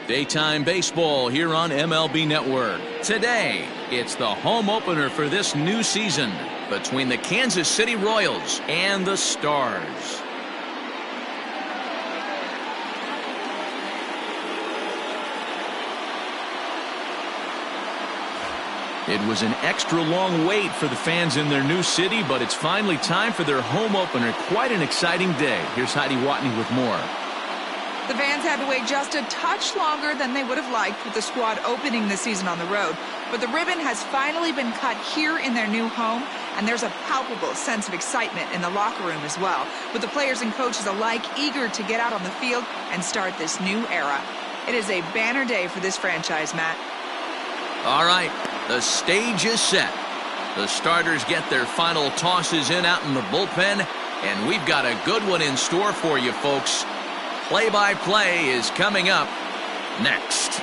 Daytime baseball here on MLB Network. Today, it's the home opener for this new season between the Kansas City Royals and the Stars. It was an extra long wait for the fans in their new city, but it's finally time for their home opener. Quite an exciting day. Here's Heidi Watney with more. The fans had to wait just a touch longer than they would have liked with the squad opening the season on the road. But the ribbon has finally been cut here in their new home, and there's a palpable sense of excitement in the locker room as well, with the players and coaches alike eager to get out on the field and start this new era. It is a banner day for this franchise, Matt. All right, the stage is set. The starters get their final tosses in out in the bullpen, and we've got a good one in store for you, folks. Play-by-play is coming up next.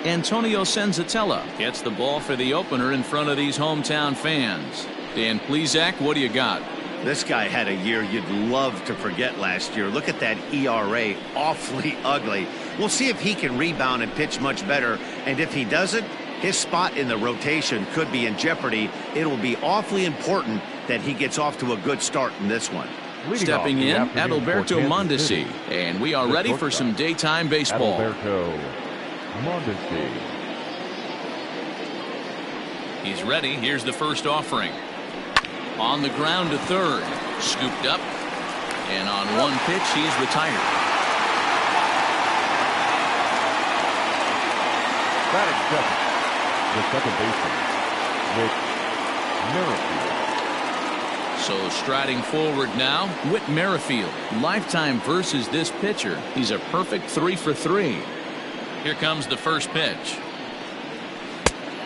Antonio Senzatella gets the ball for the opener in front of these hometown fans. Dan Plesac, what do you got? This guy had a year you'd love to forget last year. Look at that ERA, awfully ugly. We'll see if he can rebound and pitch much better, and if he doesn't, his spot in the rotation could be in jeopardy. It will be awfully important that he gets off to a good start in this one. Stepping in, Adalberto Mondesi, and we are ready for some daytime baseball. Mondesi. He's ready. Here's the first offering. On the ground to third. Scooped up. And on one pitch, he's retired. Batting second, the second baseman, Whit Merrifield. So striding forward now, Whit Merrifield. Lifetime versus this pitcher. He's a perfect 3 for 3. Here comes the first pitch.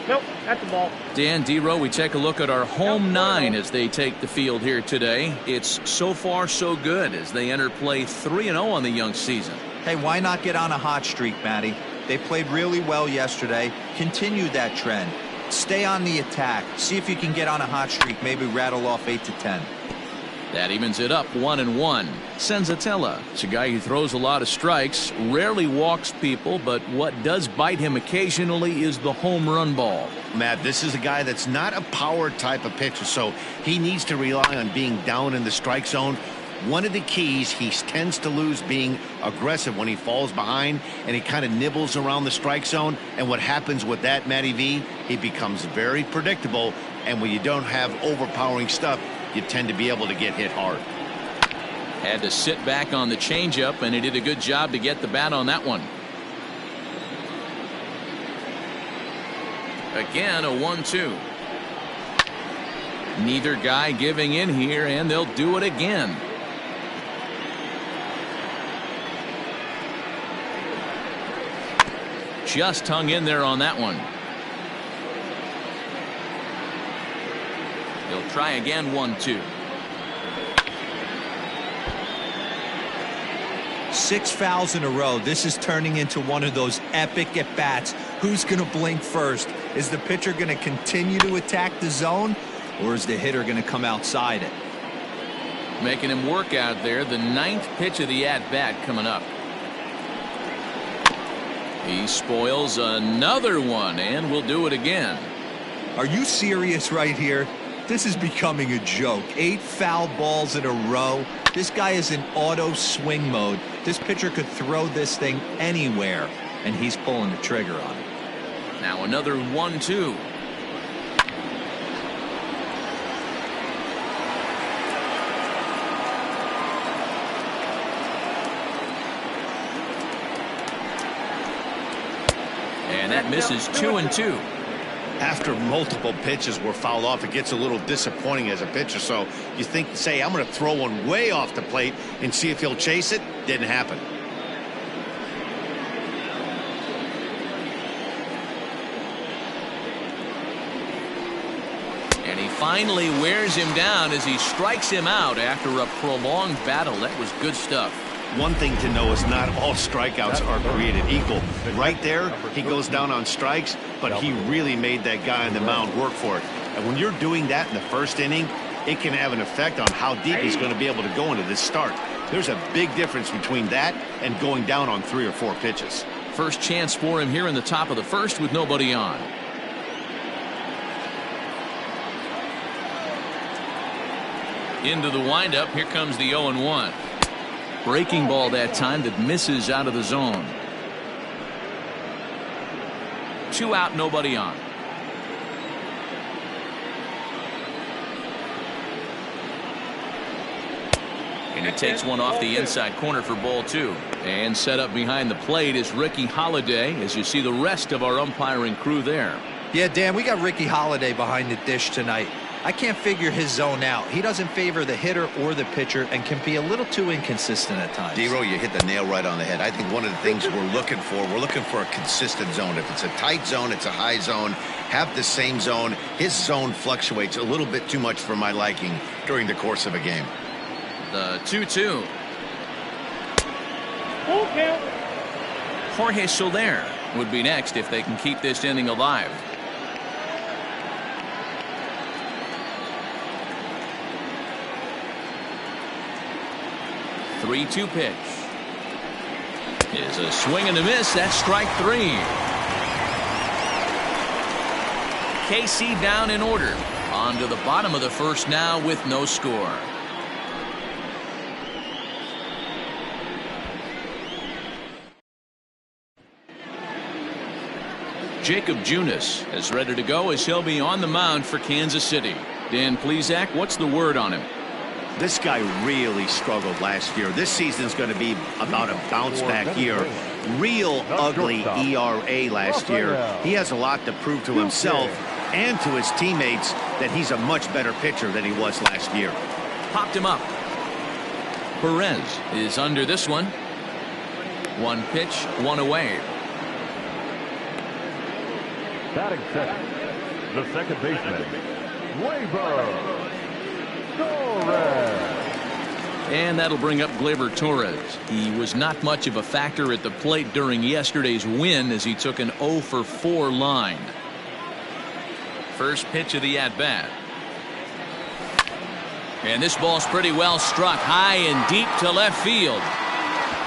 Nope, that's the ball. Dan Dero, we take a look at our home nine as they take the field here today. It's so far so good as they enter play 3-0 on the young season. Hey, why not get on a hot streak, Matty? They played really well yesterday. Continue that trend. Stay on the attack. See if you can get on a hot streak. Maybe rattle off 8 to 10. That evens it up 1-1. Senzatella, it's a guy who throws a lot of strikes, rarely walks people, but what does bite him occasionally is the home run ball. Matt, this is a guy that's not a power type of pitcher, so he needs to rely on being down in the strike zone. One of the keys, he tends to lose being aggressive when he falls behind and he kind of nibbles around the strike zone. And what happens with that, Matty V, he becomes very predictable, and when you don't have overpowering stuff, you tend to be able to get hit hard. Had to sit back on the changeup, and he did a good job to get the bat on that one. Again, a 1-2. Neither guy giving in here, and they'll do it again. Just hung in there on that one. He'll try again, 1-2. 6 fouls in a row. This is turning into one of those epic at-bats. Who's going to blink first? Is the pitcher going to continue to attack the zone, or is the hitter going to come outside it? Making him work out there. The 9th pitch of the at-bat coming up. He spoils another one, and will do it again. Are you serious right here? This is becoming a joke. 8 foul balls in a row. This guy is in auto swing mode. This pitcher could throw this thing anywhere, and he's pulling the trigger on it. Now another 1-2. And that misses 2-2. After multiple pitches were fouled off, it gets a little disappointing as a pitcher. So you think, say, I'm going to throw one way off the plate and see if he'll chase it. Didn't happen. finally wears him down as he strikes him out after a prolonged battle. That was good stuff. One thing to know is not all strikeouts are created equal. Right there, he goes down on strikes, but he really made that guy on the mound work for it. And when you're doing that in the first inning, it can have an effect on how deep he's going to be able to go into this start. There's a big difference between that and going down on 3 or 4 pitches. First chance for him here in the top of the first with nobody on. Into the windup. Here comes the 0-1. Breaking ball that time that misses out of the zone. 2 out, nobody on. And he takes one off the inside corner for ball 2. And set up behind the plate is Ricky Holiday, as you see the rest of our umpiring crew there. Yeah, Dan, we got Ricky Holiday behind the dish tonight. I can't figure his zone out. He doesn't favor the hitter or the pitcher and can be a little too inconsistent at times. D-Row, you hit the nail right on the head. I think one of the things we're looking for a consistent zone. If it's a tight zone, it's a high zone. Have the same zone. His zone fluctuates a little bit too much for my liking during the course of a game. The 2-2. Full count. Jorge Soler would be next if they can keep this inning alive. The 3-2 pitch is a swing and a miss. That's strike 3. KC down in order. On to the bottom of the first now with no score. Jacob Junis is ready to go as he'll be on the mound for Kansas City. Dan Plesac, what's the word on him? This guy really struggled last year. This season's going to be about a bounce back year. Real ugly ERA last year. He has a lot to prove to himself and to his teammates that he's a much better pitcher than he was last year. Popped him up. Perez is under this one. 1 pitch, 1 away. Batting second, the second baseman, Torres. And that'll bring up Gleyber Torres. He was not much of a factor at the plate during yesterday's win as he took an 0-for-4 line. First pitch of the at-bat. And this ball's pretty well struck high and deep to left field.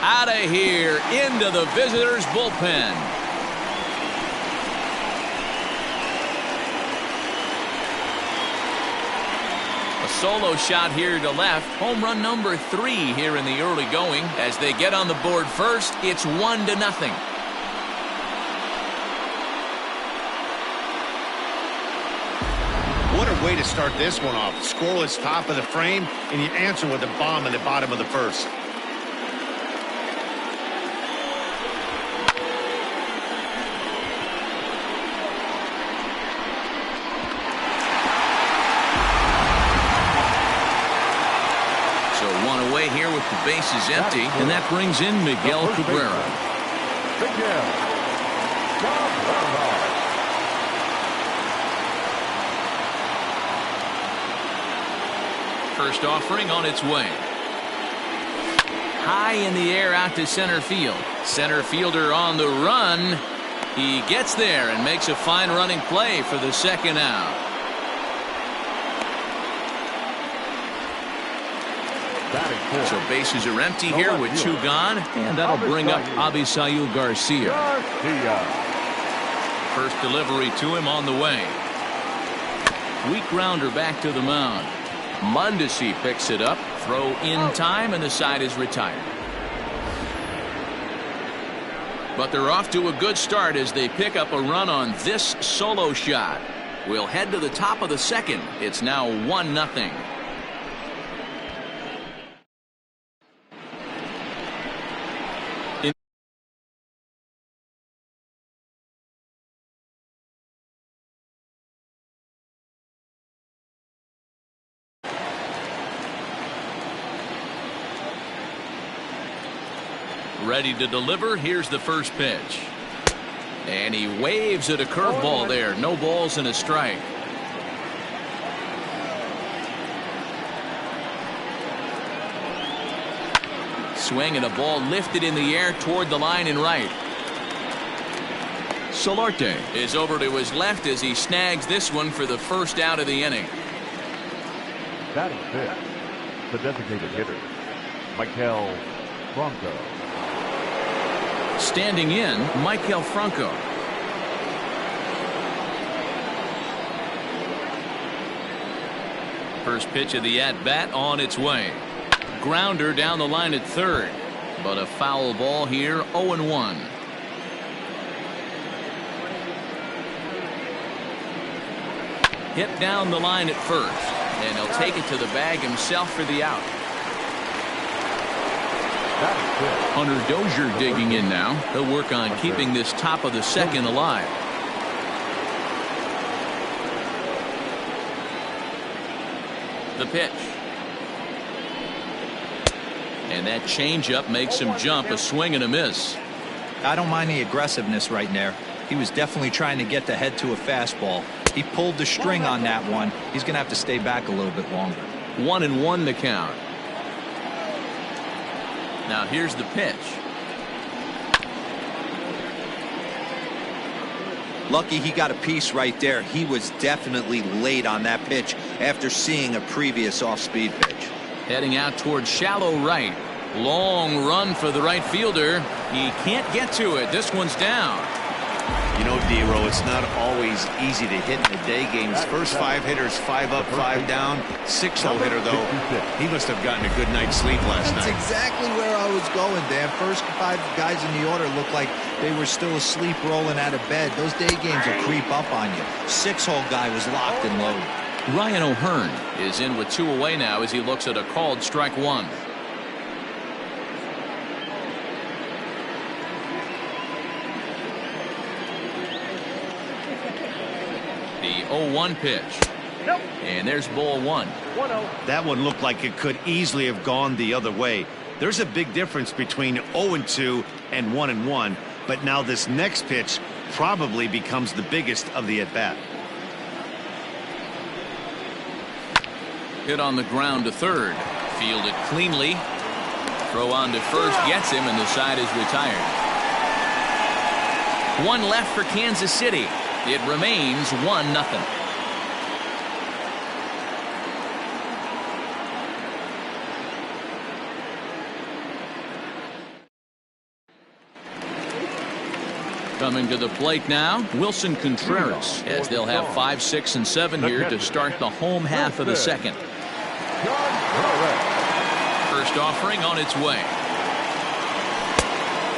Out of here into the visitors' bullpen. Solo shot here to left. Home run number 3 here in the early going. As they get on the board first, it's 1-0. What a way to start this one off. Scoreless top of the frame, and you answer with a bomb in the bottom of the first. Here with the bases empty, and that brings in Miguel Cabrera. First offering on its way. High in the air out to center field. Center fielder on the run. He gets there and makes a fine running play for the second out. So bases are empty here with 2 gone, and that'll bring up Avisail Garcia. First delivery to him on the way. Weak grounder back to the mound. Mondesi picks it up. Throw in time, and the side is retired. But they're off to a good start as they pick up a run on this solo shot. We'll head to the top of the second. It's now 1-0. Ready to deliver. Here's the first pitch. And he waves at a curveball there. No balls and a strike. swing and a ball lifted in the air toward the line and right. Solarte is over to his left as he snags this one for the first out of the inning. Batting fifth, the designated hitter, Michael Franco. Standing in, Michael Franco. First pitch of the at-bat on its way. Grounder down the line at third, but a foul ball here, 0-1. Hit down the line at first, and he'll take it to the bag himself for the out. Hunter Dozier digging in now. He'll work on keeping this top of the second alive. The pitch. And that changeup makes him jump, a swing and a miss. I don't mind the aggressiveness right there. He was definitely trying to get the head to a fastball. He pulled the string on that one. He's going to have to stay back a little bit longer. 1-1 the count. Now here's the pitch. Lucky he got a piece right there. He was definitely late on that pitch after seeing a previous off-speed pitch. Heading out towards shallow right. Long run for the right fielder. He can't get to it. This one's down. You know, D-Row, it's not always easy to hit in the day games. First 5 hitters, 5 up, 5 down. 6-hole hitter, though. He must have gotten a good night's sleep last night. That's exactly where I was going, Dan. First 5 guys in the order looked like they were still asleep rolling out of bed. Those day games will creep up on you. 6-hole guy was locked and loaded. Ryan O'Hearn is in with 2 away now as he looks at a called strike 1. The 0-1 pitch. And there's ball 1. That one looked like it could easily have gone the other way. There's a big difference between 0-2 and 1-1, but now this next pitch probably becomes the biggest of the at-bat. Hit on the ground to third. Fielded cleanly. Throw on to first gets him, and the side is retired. 1 left for Kansas City. It remains 1-0. Coming to the plate now, Wilson Contreras, as they'll have 5, 6, and 7 here to start the home half of the second. First offering on its way.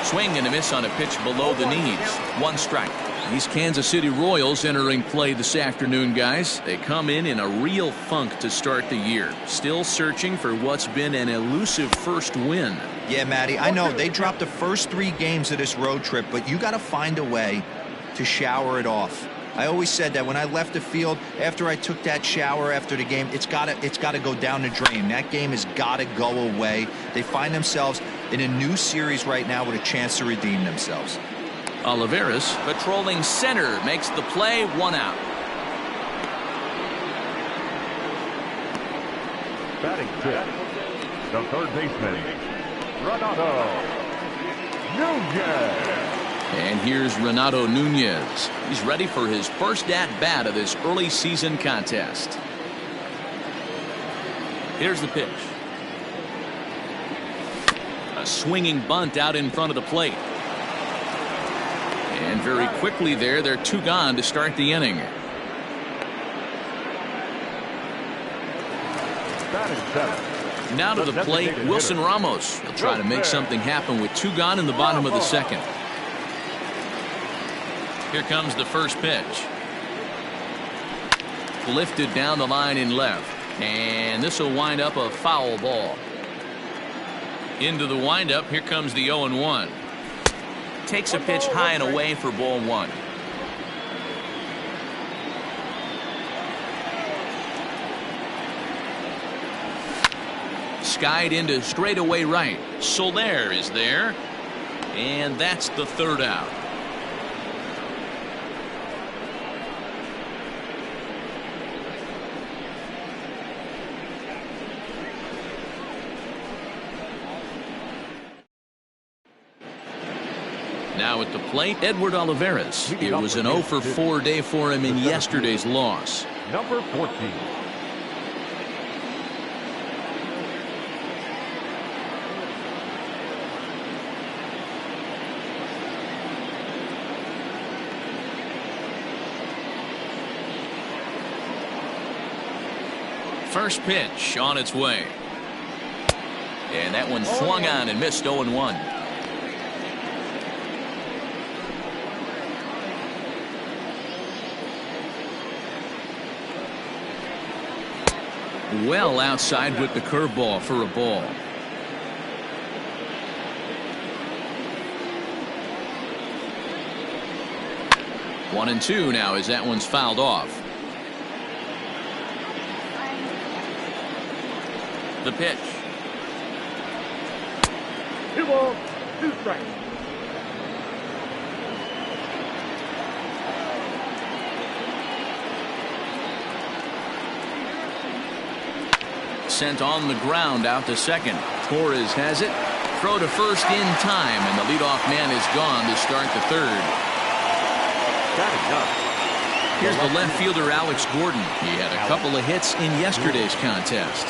Swing and a miss on a pitch below the knees. 1 strike. These Kansas City Royals entering play this afternoon, guys. They come in a real funk to start the year. Still searching for what's been an elusive first win. Yeah, Matty, I know they dropped the first 3 games of this road trip, but you got to find a way to shower it off. I always said that when I left the field, after I took that shower after the game, it's got to go down the drain. That game has got to go away. They find themselves in a new series right now with a chance to redeem themselves. Olivares patrolling center makes the play, 1 out. Batting fifth, the third baseman, Renato Nunez. And here's Renato Nunez. He's ready for his first at-bat of this early season contest. Here's the pitch. A swinging bunt out in front of the plate. And very quickly there, they're 2 gone to start the inning. Now to the plate, Wilson Ramos. He'll try to make something happen with 2 gone in the bottom of the second. Here comes the first pitch. Lifted down the line in left. And this will wind up a foul ball. Into the windup, here comes the 0-1. Takes a pitch high and away for ball 1. Skied into straightaway right. Soler is there. And that's the 3rd out. Now at the plate, Edward Olivares. It was an 0 for 4 day for him in yesterday's loss. Number 14. First pitch on its way. And that one swung on and missed 0-1. Well outside with the curveball for a ball. One and two now as that one's fouled off. The pitch. 2 balls, 2 strikes. Sent on the ground out to second. Torres has it. Throw to first in time, and the leadoff man is gone to start the third. Here's the left fielder, Alex Gordon. He had a couple of hits in yesterday's contest.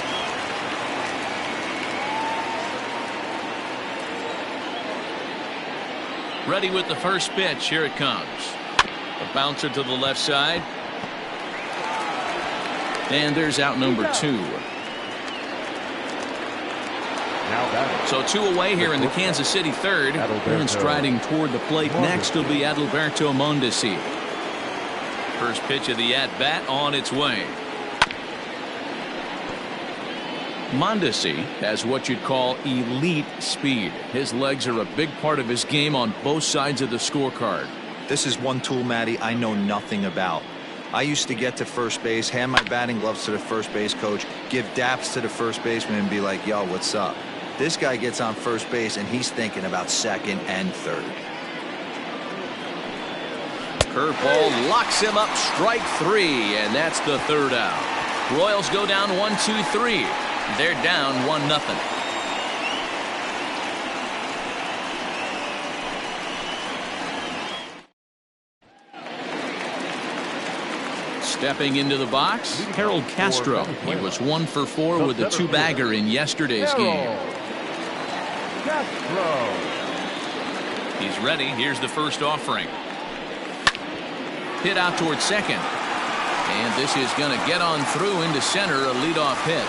Ready with the first pitch. Here it comes. A bouncer to the left side. And there's out number 2. So 2 away here in the Kansas City third. And striding toward the plate next will be Adalberto Mondesi. First pitch of the at-bat on its way. Mondesi has what you'd call elite speed. His legs are a big part of his game on both sides of the scorecard. This is one tool, Matty, I know nothing about. I used to get to first base, hand my batting gloves to the first base coach, give daps to the first baseman and be like, yo, what's up? This guy gets on first base and he's thinking about second and third. Curveball locks him up, strike 3, and that's the third out. Royals go down 1-2-3. They're down 1-0. Stepping into the box, Harold Castro. He was 1 for 4 with a 2-bagger in yesterday's game. He's ready. Here's the first offering. Hit out towards second. And this is going to get on through into center, a leadoff hit.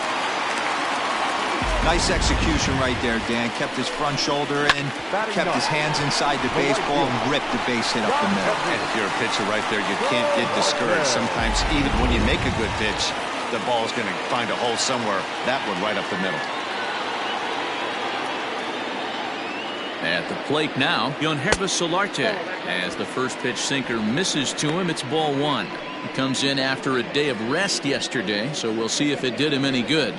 Nice execution right there, Dan. Kept his front shoulder in, kept his hands inside the baseball, and ripped the base hit up the middle. And if you're a pitcher right there, you can't get discouraged. Sometimes even when you make a good pitch, the ball's going to find a hole somewhere. That one right up the middle. At the plate now, Yonherba Solarte. As the first pitch sinker misses to him, it's ball 1. He comes in after a day of rest yesterday, so we'll see if it did him any good.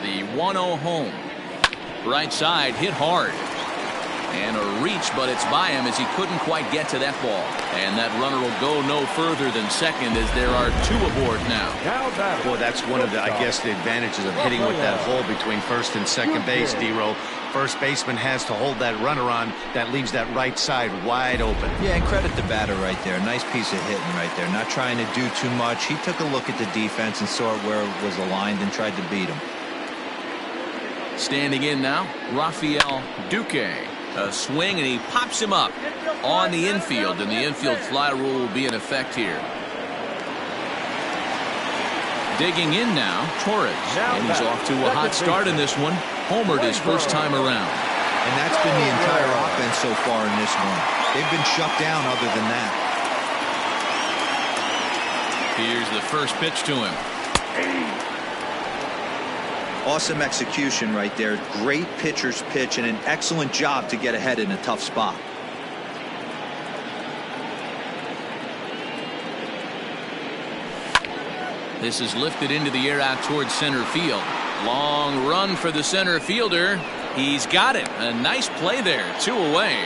The 1-0 home. Right side hit hard. And a reach, but it's by him as he couldn't quite get to that ball. And that runner will go no further than second as there are 2 aboard now. Boy, that's one of the, I guess, the advantages of hitting with that hole between first and second base, D-Row. First baseman has to hold that runner on. That leaves that right side wide open. Yeah, and credit the batter right there. Nice piece of hitting right there. Not trying to do too much. He took a look at the defense and saw it where it was aligned and tried to beat him. Standing in now, Rafael Duque. A swing, and he pops him up on the infield, and the infield fly rule will be in effect here. Digging in now, Torres, and he's off to a hot start in this one. Homered his first time around. And that's been the entire offense so far in this one. They've been shut down other than that. Here's the first pitch to him. Awesome execution right there. Great pitcher's pitch and an excellent job to get ahead in a tough spot. This is lifted into the air out towards center field. Long run for the center fielder. He's got it. A nice play there. 2 away.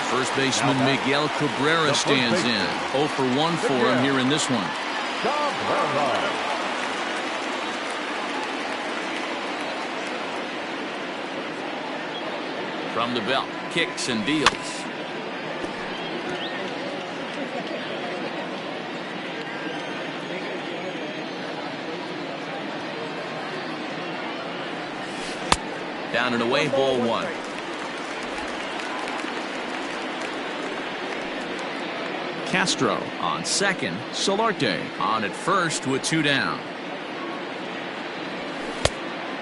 First baseman Miguel Cabrera stands in. 0 for 1 for him here in this one. From the belt, kicks and deals. Down and away, ball one. Castro on second. Solarte on at first with 2 down.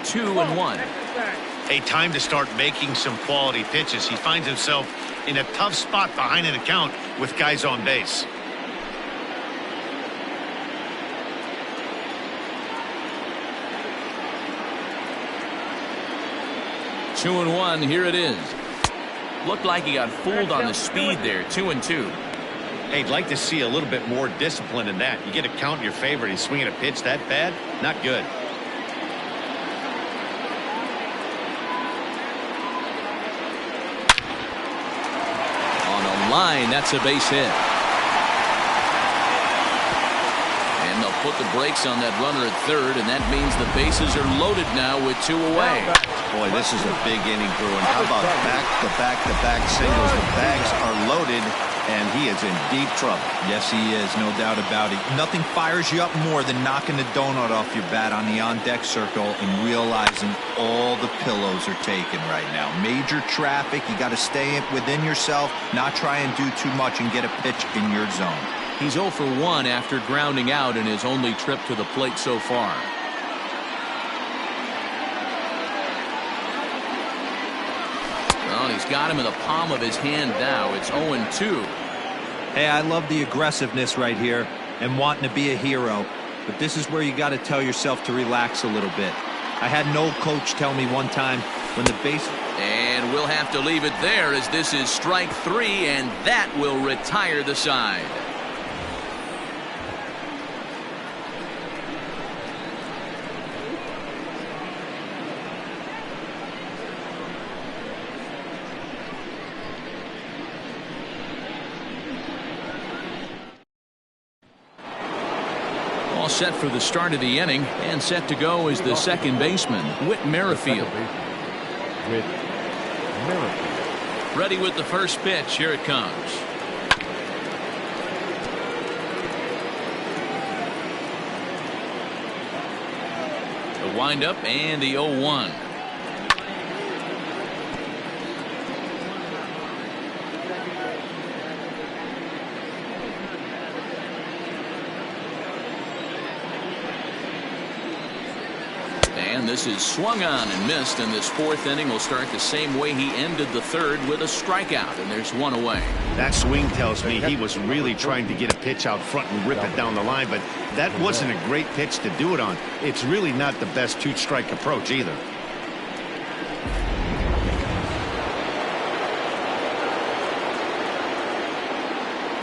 2-1. Hey, time to start making some quality pitches. He finds himself in a tough spot behind an account with guys on base. 2-1. Here it is. Looked like he got fooled on the speed there. 2-2. Hey, I'd like to see a little bit more discipline in that. You get a count in your favor and he's swinging a pitch that bad? Not good. On the line, that's a base hit. And they'll put the brakes on that runner at third, and that means the bases are loaded now with 2 away. Boy, this is a big inning, Bruin. How about back-to-back singles? The bags are loaded, and he is in deep trouble. Yes, he is, no doubt about it. Nothing fires you up more than knocking the donut off your bat on the on-deck circle and realizing all the pillows are taken right now. Major traffic. You got to stay within yourself, not try and do too much and get a pitch in your zone. He's 0 for 1 after grounding out in his only trip to the plate so far. Well, he's got him in the palm of his hand now. It's 0-2. Hey, I love the aggressiveness right here and wanting to be a hero. But this is where you got to tell yourself to relax a little bit. I had an old coach tell me one time when the base... And we'll have to leave it there as this is strike 3, and that will retire the side. Set for the start of the inning, and set to go is the second baseman, Whit Merrifield. Ready with the first pitch. Here it comes. The windup and the 0-1. This is swung on and missed, and this fourth inning will start the same way he ended the third, with a strikeout, and there's 1 away. That swing tells me he was really trying to get a pitch out front and rip it down the line, but that wasn't a great pitch to do it on. It's really not the best 2-strike approach either.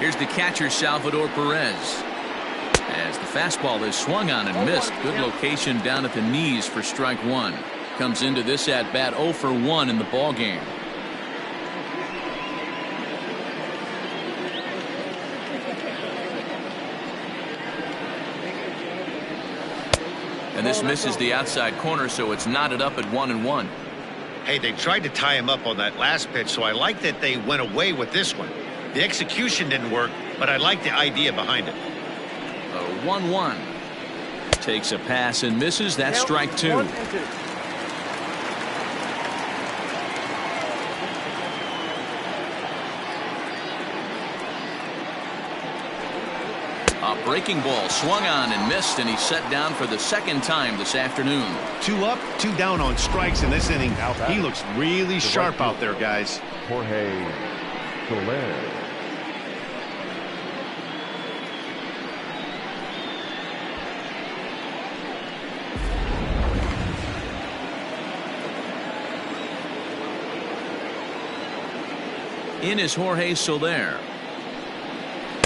Here's the catcher, Salvador Perez. As the fastball is swung on and missed. Good location down at the knees for strike 1. Comes into this at bat 0 for 1 in the ball game. And this misses the outside corner, so it's knotted up at 1-1. Hey, they tried to tie him up on that last pitch, so I like that they went away with this one. The execution didn't work, but I like the idea behind it. 1-1. Takes a pass and misses. That's strike 2. A breaking ball swung on and missed, and he's set down for the second time this afternoon. 2 up, 2 down on strikes in this inning. He looks really sharp out there, guys. Jorge Soler. In is Jorge Soler.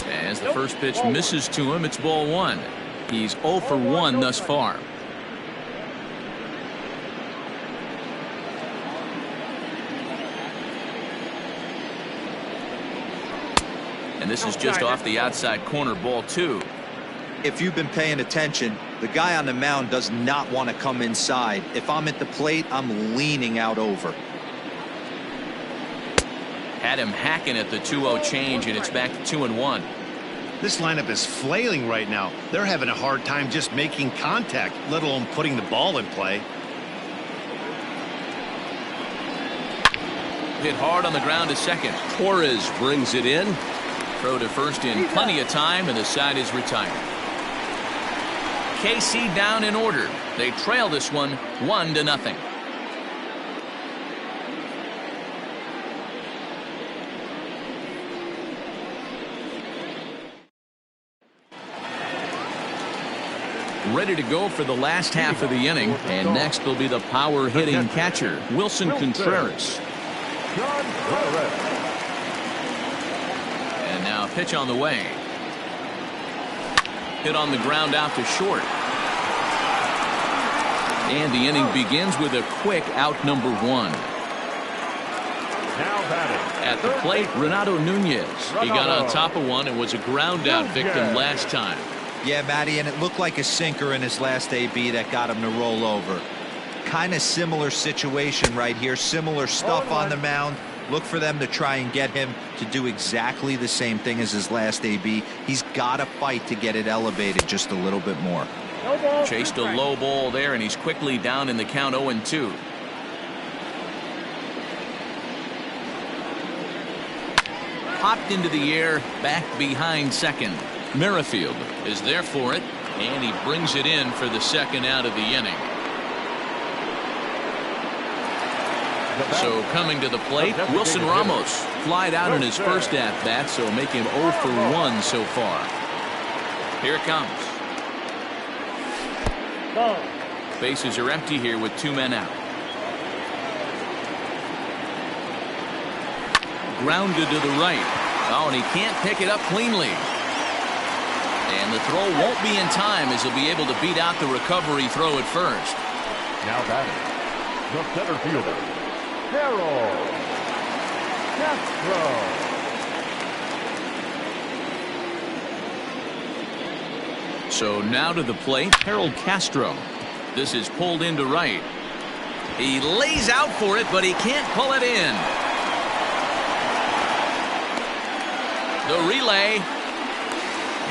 As the first pitch misses to him, it's ball 1. He's 0 for 1 thus far. And this is just off the outside corner, ball 2. If you've been paying attention, the guy on the mound does not want to come inside. If I'm at the plate, I'm leaning out over. Had him hacking at the 2-0 change, and it's back to 2-1. This lineup is flailing right now. They're having a hard time just making contact, let alone putting the ball in play. Hit hard on the ground to second. Torres brings it in. Throw to first in plenty of time, and the side is retired. KC down in order. They trail this one 1-0. Ready to go for the last half of the inning, and next will be the power hitting catcher, Wilson Contreras. And now pitch on the way. Hit on the ground out to short. And the inning begins with a quick out number 1. At the plate, Renato Nunez. He got on top of one and was a ground out victim last time. Yeah, Matty, and it looked like a sinker in his last AB that got him to roll over. Kind of similar situation right here. Similar stuff on the mound. Look for them to try and get him to do exactly the same thing as his last AB. He's got to fight to get it elevated just a little bit more. Chased a low ball there, and he's quickly down in the count 0-2. Popped into the air, back behind second. Merrifield is there for it, and he brings it in for the second out of the inning. So coming to the plate, Wilson Ramos flied out in his first at-bat, so make him 0 for 1 so far. Here it comes. Bases are empty here with 2 men out. Grounded to the right. Oh, and he can't pick it up cleanly. And the throw won't be in time, as he'll be able to beat out the recovery throw at first. Now batting, the center fielder, Harold Castro. So now to the plate, Harold Castro. This is pulled into right. He lays out for it, but he can't pull it in. The relay.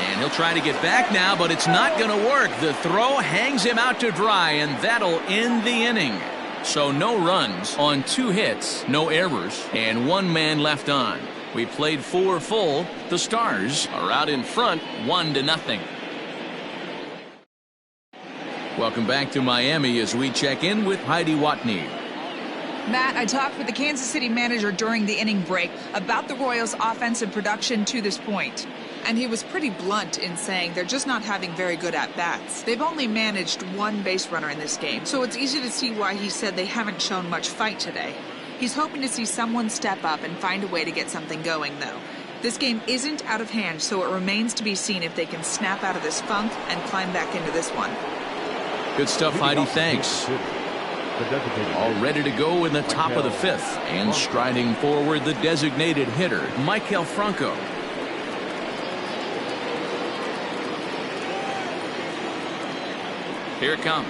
And he'll try to get back now, but it's not going to work. The throw hangs him out to dry, and that'll end the inning. So no runs on 2 hits, no errors, and 1 man left on. We played 4 full. The Stars are out in front 1-0. Welcome back to Miami as we check in with Heidi Watney. Matt, I talked with the Kansas City manager during the inning break about the Royals' offensive production to this point. And he was pretty blunt in saying they're just not having very good at-bats. They've only managed 1 base runner in this game, so it's easy to see why he said they haven't shown much fight today. He's hoping to see someone step up and find a way to get something going, though. This game isn't out of hand, so it remains to be seen if they can snap out of this funk and climb back into this one. Good stuff, Heidi. Thanks. All ready to go in the top of the 5th. And striding forward, the designated hitter, Maikel Franco. Here it comes.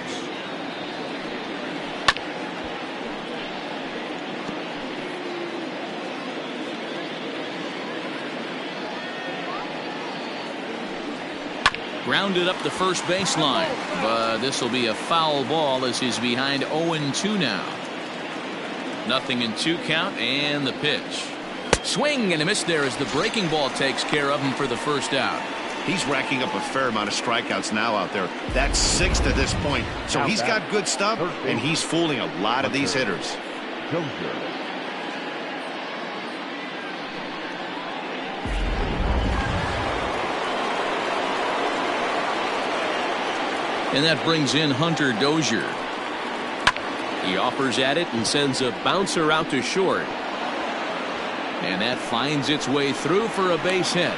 Grounded up the first baseline, but this will be a foul ball as he's behind 0-2 now. 0-2 count, and the pitch. Swing and a miss there as the breaking ball takes care of him for the first out. He's racking up a fair amount of strikeouts now out there. That's 6 to this point. So he's got good stuff, and he's fooling a lot of these hitters. And that brings in Hunter Dozier. He offers at it and sends a bouncer out to short. And that finds its way through for a base hit.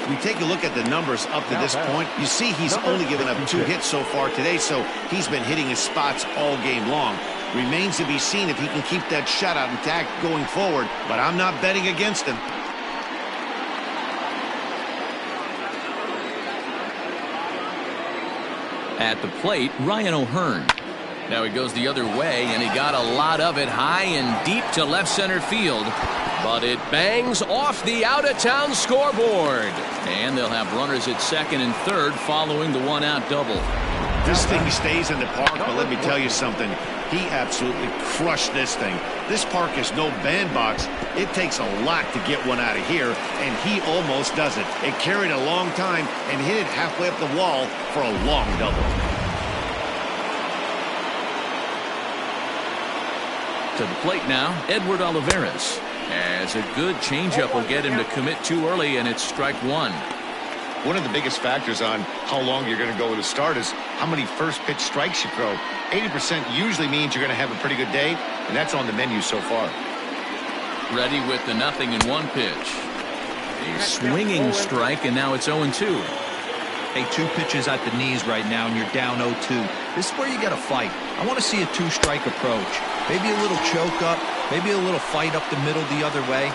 We take a look at the numbers up to this point. You see he's only given up 2 hits so far today, so he's been hitting his spots all game long. Remains to be seen if he can keep that shutout intact going forward, but I'm not betting against him. At the plate, Ryan O'Hearn. Now he goes the other way, and he got a lot of it high and deep to left center field. But it bangs off the out-of-town scoreboard. And they'll have runners at second and third following the one-out double. This thing stays in the park, but let me tell you something. He absolutely crushed this thing. This park is no bandbox. It takes a lot to get one out of here, and he almost does it. It carried a long time and hit it halfway up the wall for a long double. To the plate now, Edward Olivares. As a good changeup will get him to commit too early, and it's strike one. One of the biggest factors on how long you're going to go with a start is how many first pitch strikes you throw. 80% usually means you're going to have a pretty good day, and that's on the menu so far. Ready with the 0-1 pitch. A swinging strike, and now it's 0-2. Hey, 2 pitches at the knees right now, and you're down 0-2. This is where you got to fight. I want to see a 2-strike approach. Maybe a little choke up, maybe a little fight up the middle the other way.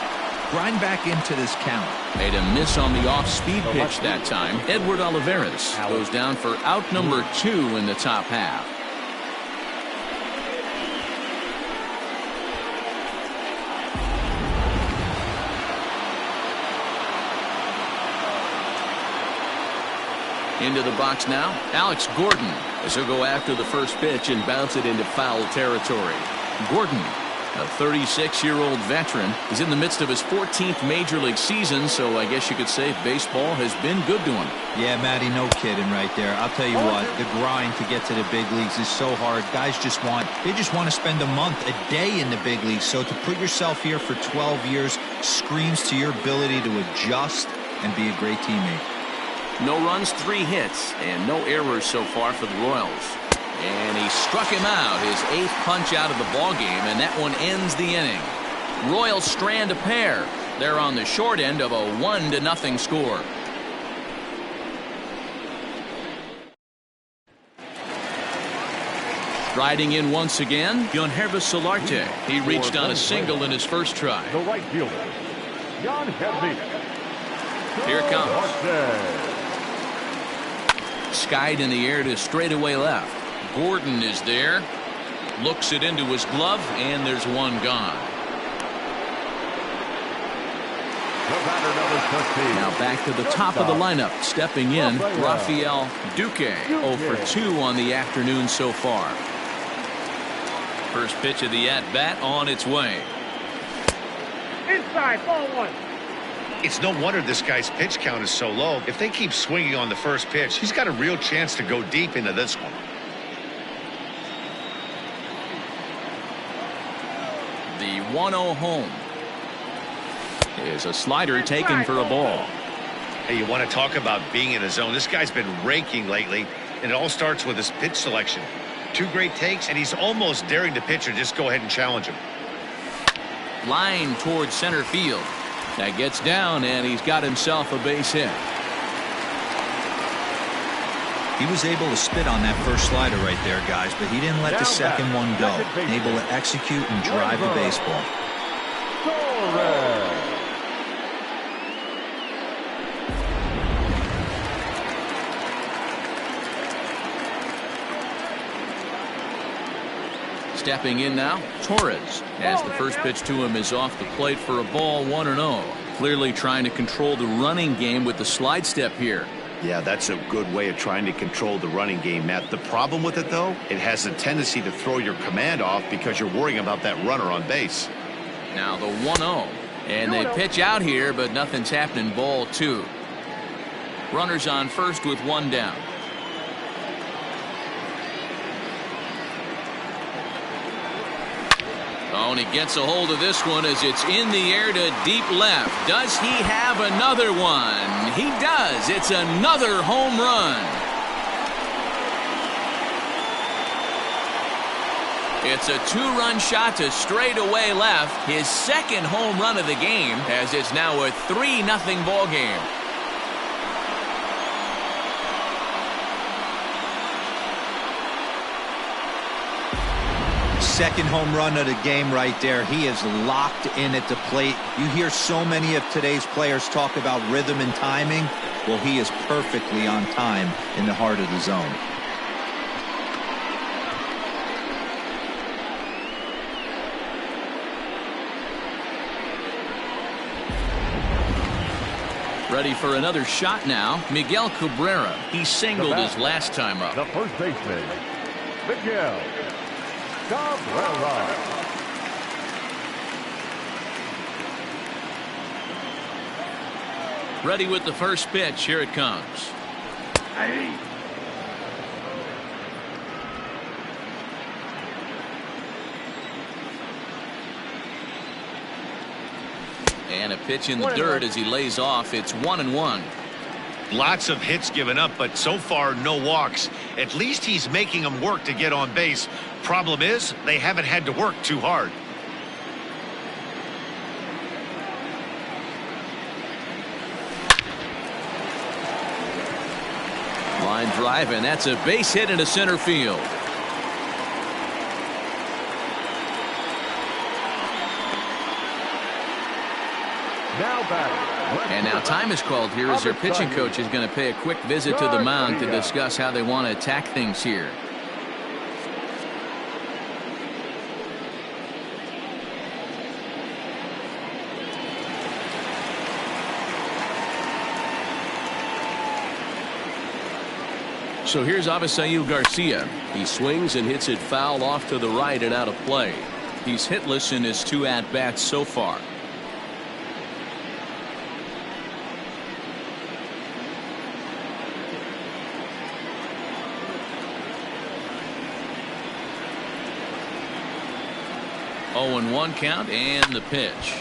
Grind back into this count. Made a miss on the off-speed pitch that time. Edward Olivares goes down for out number 2 in the top half. Into the box now, Alex Gordon, as he'll go after the first pitch and bounce it into foul territory. Gordon, a 36-year-old veteran, is in the midst of his 14th Major League season, so I guess you could say baseball has been good to him. Yeah, Matty, no kidding right there. I'll tell you what, the grind to get to the big leagues is so hard. Guys just want to spend a month, a day in the big leagues. So to put yourself here for 12 years screams to your ability to adjust and be a great teammate. No runs, 3 hits, and no errors so far for the Royals. And he struck him out, his 8th punch out of the ballgame, and that one ends the inning. Royals strand a pair. They're on the short end of a 1-0 score. Riding in once again, Yonhervis Solarte. He reached on a single in his first try. The right fielder, Yonhervis. Here it comes. Skied in the air to straightaway left. Gordon is there. Looks it into his glove, and there's one gone. Now back to the top of the lineup. Stepping in, Rafael Duque. 0 for 2 on the afternoon so far. First pitch of the at-bat on its way. Inside, ball 1. It's no wonder this guy's pitch count is so low. If they keep swinging on the first pitch, he's got a real chance to go deep into this one. The 1-0 home is a slider taken for a ball. Hey, you want to talk about being in a zone? This guy's been raking lately, and it all starts with his pitch selection. 2 great takes, and he's almost daring the pitcher just go ahead and challenge him. Line towards center field. That gets down, and he's got himself a base hit. He was able to spit on that first slider right there, guys, but he didn't let the second one go. Able to execute and drive the baseball. Stepping in now, Torres, as the first pitch to him is off the plate for a ball, 1-0. Clearly trying to control the running game with the slide step here. Yeah, that's a good way of trying to control the running game, Matt. The problem with it, though, it has a tendency to throw your command off because you're worrying about that runner on base. Now the 1-0. And they pitch out here, but nothing's happening. Ball 2. Runners on first with 1 down. Oh, and he gets a hold of this one as it's in the air to deep left. Does he have another one? He does. It's another home run. It's a 2-run shot to straightaway left. His second home run of the game, as it's now a 3-0 ball game. Second home run of the game right there. He is locked in at the plate. You hear so many of today's players talk about rhythm and timing. Well, he is perfectly on time in the heart of the zone. Ready for another shot now. Miguel Cabrera. He singled his last time up. The first baseman, Miguel Cabrera. Ready with the first pitch. Here it comes. And a pitch in the dirt as he lays off. It's 1-1. Lots of hits given up, but so far no walks. At least he's making them work to get on base. Problem is, they haven't had to work too hard. Line drive, and that's a base hit into center field. And now time is called here as their pitching coach is going to pay a quick visit to the mound to discuss how they want to attack things here. So here's Avisail Garcia. He swings and hits it foul off to the right and out of play. He's hitless in his 2 at-bats so far. Oh, 1 count and the pitch.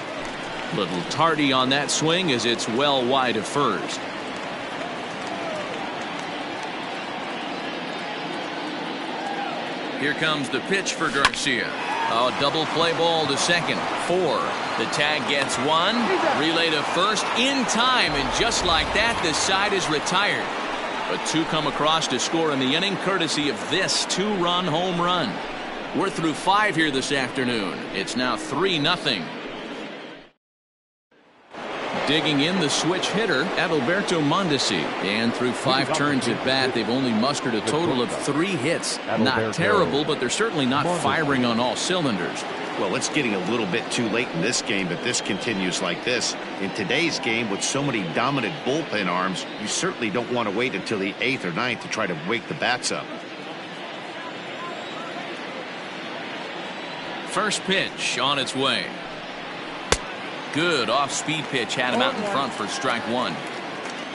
Little tardy on that swing as it's well wide of first. Here comes the pitch for Garcia. Oh, double play ball to second. 4. The tag gets 1. Relay to first in time, and just like that, the side is retired. But 2 come across to score in the inning, courtesy of this 2-run home run. We're through 5 here this afternoon. It's now 3-0. Digging in the switch hitter, Adalberto Mondesi. And through 5 turns at bat, they've only mustered a total of 3 hits. Not terrible, but they're certainly not firing on all cylinders. Well, it's getting a little bit too late in this game if this continues like this. In today's game, with so many dominant bullpen arms, you certainly don't want to wait until the 8th or 9th to try to wake the bats up. First pitch on its way. Good off-speed pitch had him out in front for strike 1.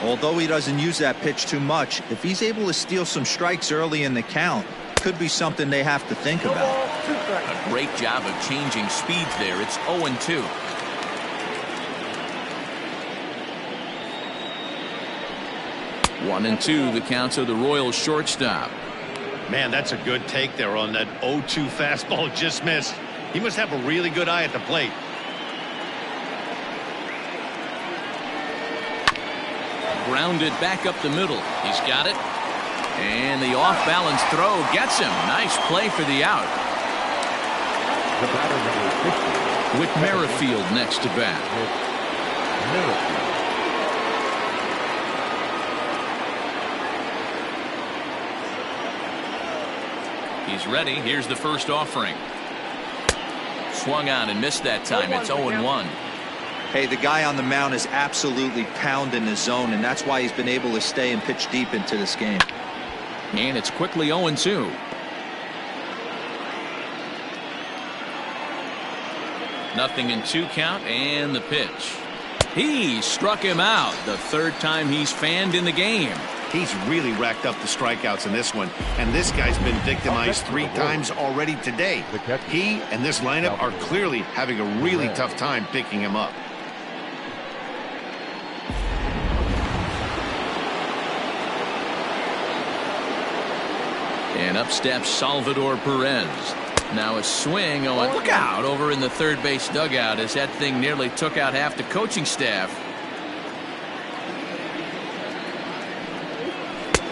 Although he doesn't use that pitch too much, if he's able to steal some strikes early in the count, could be something they have to think about. A great job of changing speeds there. It's 0-2. One and 2, the counts of the Royals shortstop. Man, that's a good take there on that 0-2 fastball just missed. He must have a really good eye at the plate. Grounded back up the middle. He's got it. And the off-balance throw gets him. Nice play for the out. The batter number 50. With Merrifield next to bat. He's ready. Here's the first offering. Swung on and missed that time. It's 0-1. Hey, the guy on the mound is absolutely pounding the zone, and that's why he's been able to stay and pitch deep into this game. And it's quickly 0-2. Nothing in 2 count, and the pitch. He struck him out. The 3rd time he's fanned in the game. He's really racked up the strikeouts in this one, and this guy's been victimized 3 times already today. He and this lineup are clearly having a really tough time picking him up. And up steps Salvador Perez. Now a swing. Oh, and look out over in the third base dugout as that thing nearly took out half the coaching staff.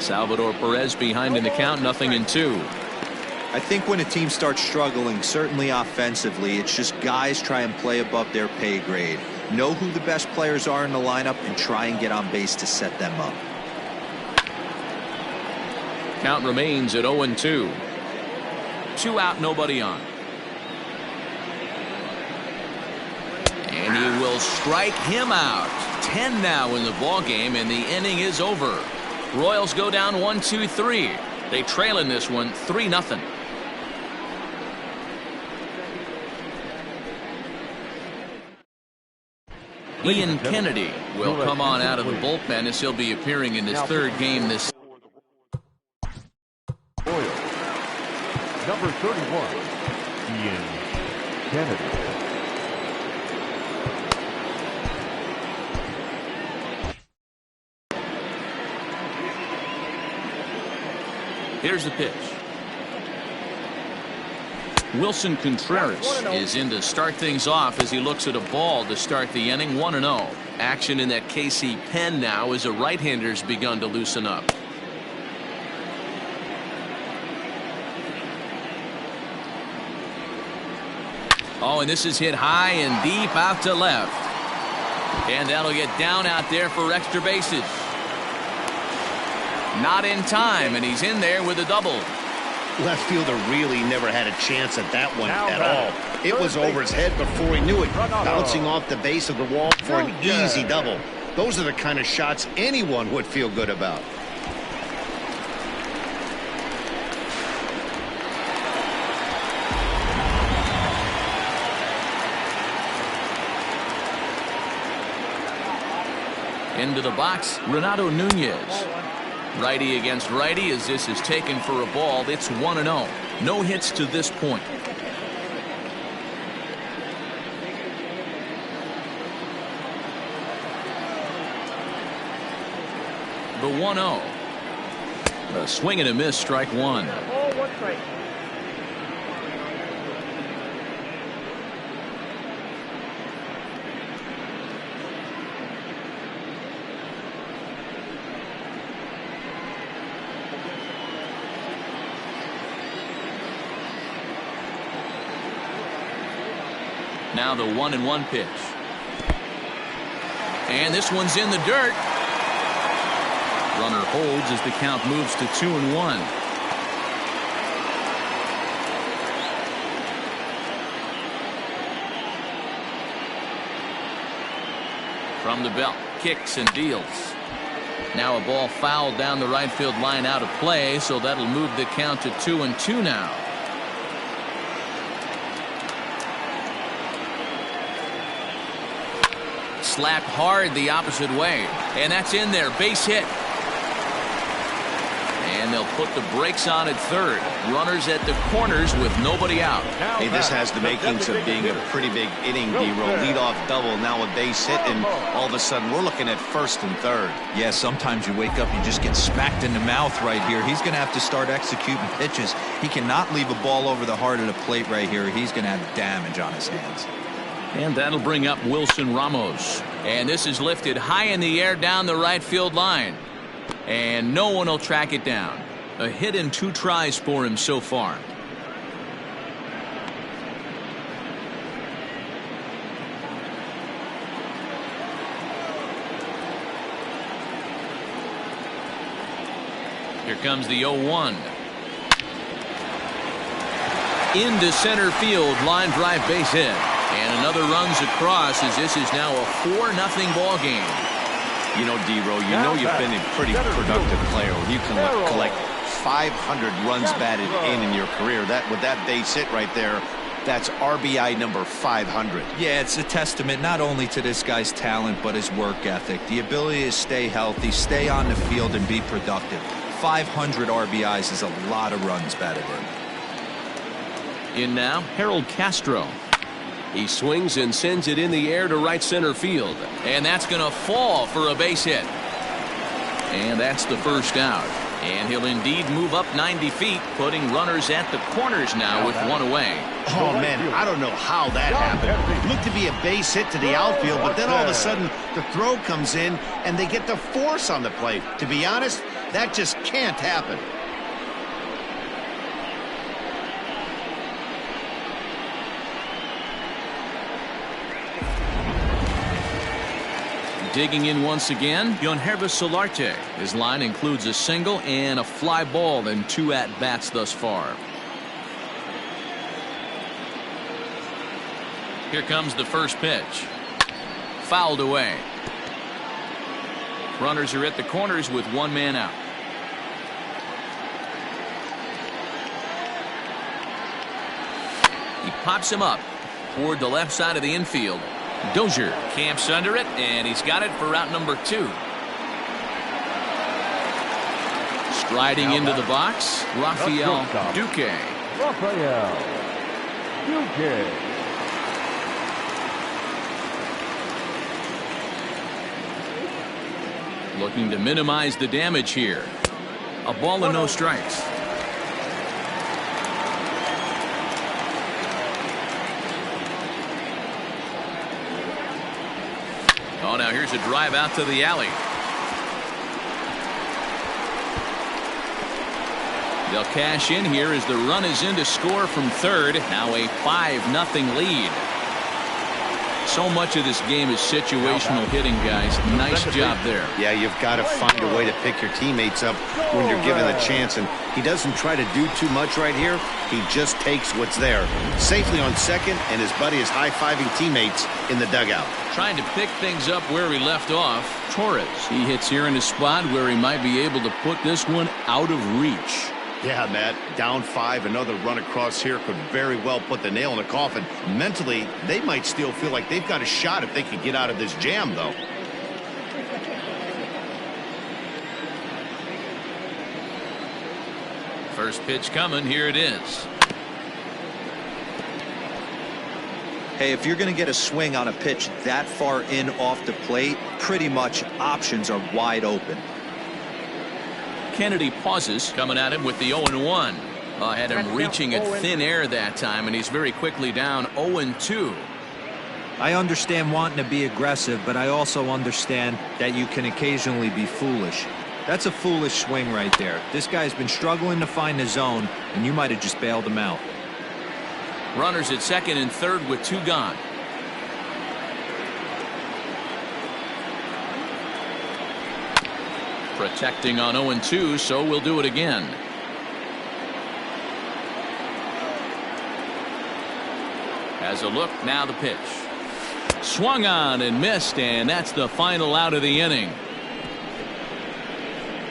Salvador Perez behind in the count, 0-2. I think when a team starts struggling, certainly offensively, it's just guys try and play above their pay grade. Know who the best players are in the lineup and try and get on base to set them up. Count remains at 0-2. 2 out, nobody on. And he will strike him out. 10 now in the ball game, and the inning is over. Royals go down 1-2-3. They trail in this one 3-0. Ian Kennedy will come on out of the bullpen as he'll be appearing in his third game this. Royals, number 31, Ian Kennedy. Here's the pitch. Wilson Contreras is in to start things off as he looks at a ball to start the inning. 1-0. Action in that KC pen now as a right-hander's begun to loosen up. Oh, and this is hit high and deep out to left. And that'll get down out there for extra bases. Not in time, and he's in there with a double. Left fielder really never had a chance at that one at all. It was over his head before he knew it, bouncing off the base of the wall for an easy double. Those are the kind of shots anyone would feel good about. Into the box, Renato Nunez. Righty against righty as this is taken for a ball. It's 1-0. No hits to this point. The 1-0. A swing and a miss, strike one. Now the 1-1 pitch. And this one's in the dirt. Runner holds as the count moves to 2-1. From the belt, kicks and deals. Now a ball fouled down the right field line out of play, so that'll move the count to 2-2 now. Slapped hard the opposite way, and that's in there. Base hit. And they'll put the brakes on at third. Runners at the corners with nobody out. Hey, this has the makings of being a pretty big inning, D-roll. Lead-off double, now a base hit, and all of a sudden we're looking at first and third. Yeah, sometimes you wake up, you just get smacked in the mouth right here. He's going to have to start executing pitches. He cannot leave a ball over the heart of the plate right here. He's going to have damage on his hands. And that'll bring up Wilson Ramos. And this is lifted high in the air down the right field line. And no one will track it down. A hit in 2 tries for him so far. Here comes the 0-1. Into center field, line drive base hit. And another runs across as this is now a 4-0 ball game. You know, D-Row, you know you've been a pretty productive player. You can collect 500 runs batted in your career. With that base hit right there, that's RBI number 500. Yeah, it's a testament not only to this guy's talent, but his work ethic. The ability to stay healthy, stay on the field, and be productive. 500 RBIs is a lot of runs batted in. In now, Harold Castro. He swings and sends it in the air to right center field. And that's going to fall for a base hit. And that's the first out. And he'll indeed move up 90 feet, putting runners at the corners now with one away. Oh, man, I don't know how that happened. Looked to be a base hit to the outfield, but then all of a sudden the throw comes in and they get the force on the plate. To be honest, that just can't happen. Digging in once again, Yonherba Solarte. His line includes a single and a fly ball in 2 at-bats thus far. Here comes the first pitch. Fouled away. Runners are at the corners with one man out. He pops him up toward the left side of the infield. Dozier camps under it, and he's got it for route number 2. Striding into the box, Rafael Duque. Rafael Duque. Looking to minimize the damage here. A ball and no strikes. Oh, now here's a drive out to the alley. They'll cash in here as the run is in to score from third. Now a 5-0 lead. So much of this game is situational hitting, guys. Nice job there. Yeah, you've got to find a way to pick your teammates up when you're given the chance. And he doesn't try to do too much right here. He just takes what's there. Safely on second, and his buddy is high-fiving teammates in the dugout. Trying to pick things up where he left off. Torres, he hits here in a spot where he might be able to put this one out of reach. Yeah, Matt, down 5, another run across here could very well put the nail in the coffin. Mentally, they might still feel like they've got a shot if they could get out of this jam, though. First pitch coming, here it is. Hey, if you're going to get a swing on a pitch that far in off the plate, pretty much options are wide open. Kennedy pauses, coming at him with the 0-1. Had him reaching at thin air that time, and he's very quickly down 0-2. I understand wanting to be aggressive, but I also understand that you can occasionally be foolish. That's a foolish swing right there. This guy's been struggling to find the zone, and you might have just bailed him out. Runners at second and third with 2 gone. Protecting on 0-2, so we'll do it again. Has a look, now the pitch. Swung on and missed, and that's the final out of the inning.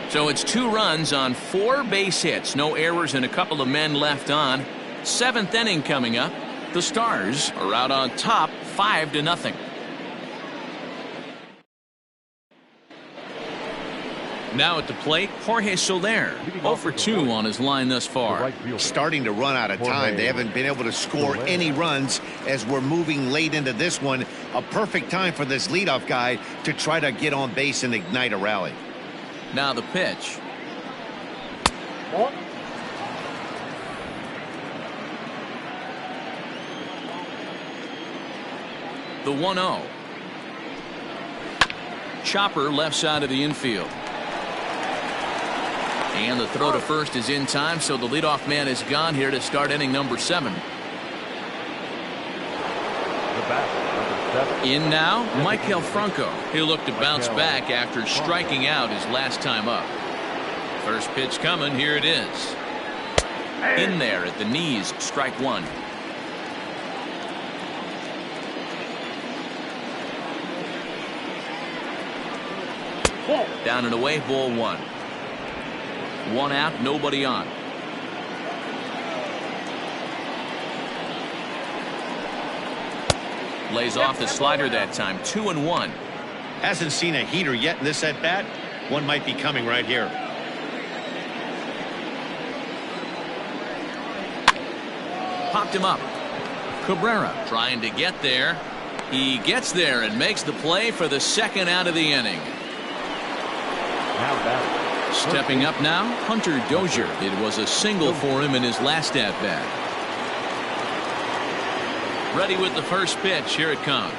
So it's 2 runs on 4 base hits, no errors and a couple of men left on. 7th inning coming up. The Stars are out on top 5-0. Now at the plate, Jorge Soler, 0 for 2 on his line thus far. Starting to run out of time. They haven't been able to score any runs as we're moving late into this one. A perfect time for this leadoff guy to try to get on base and ignite a rally. Now the pitch. The 1-0. Chopper left side of the infield. And the throw to first is in time, so the leadoff man is gone here to start inning number 7. In now, Michael Franco. He'll look to bounce back after striking out his last time up. First pitch coming, here it is. In there at the knees, strike 1. Down and away, ball 1. 1 out, nobody on. Lays off the slider that time, 2-1. Hasn't seen a heater yet in this at bat. One might be coming right here. Popped him up. Cabrera trying to get there. He gets there and makes the play for the 2nd out of the inning. Stepping up now, Hunter Dozier. It was a single for him in his last at-bat. Ready with the first pitch. Here it comes.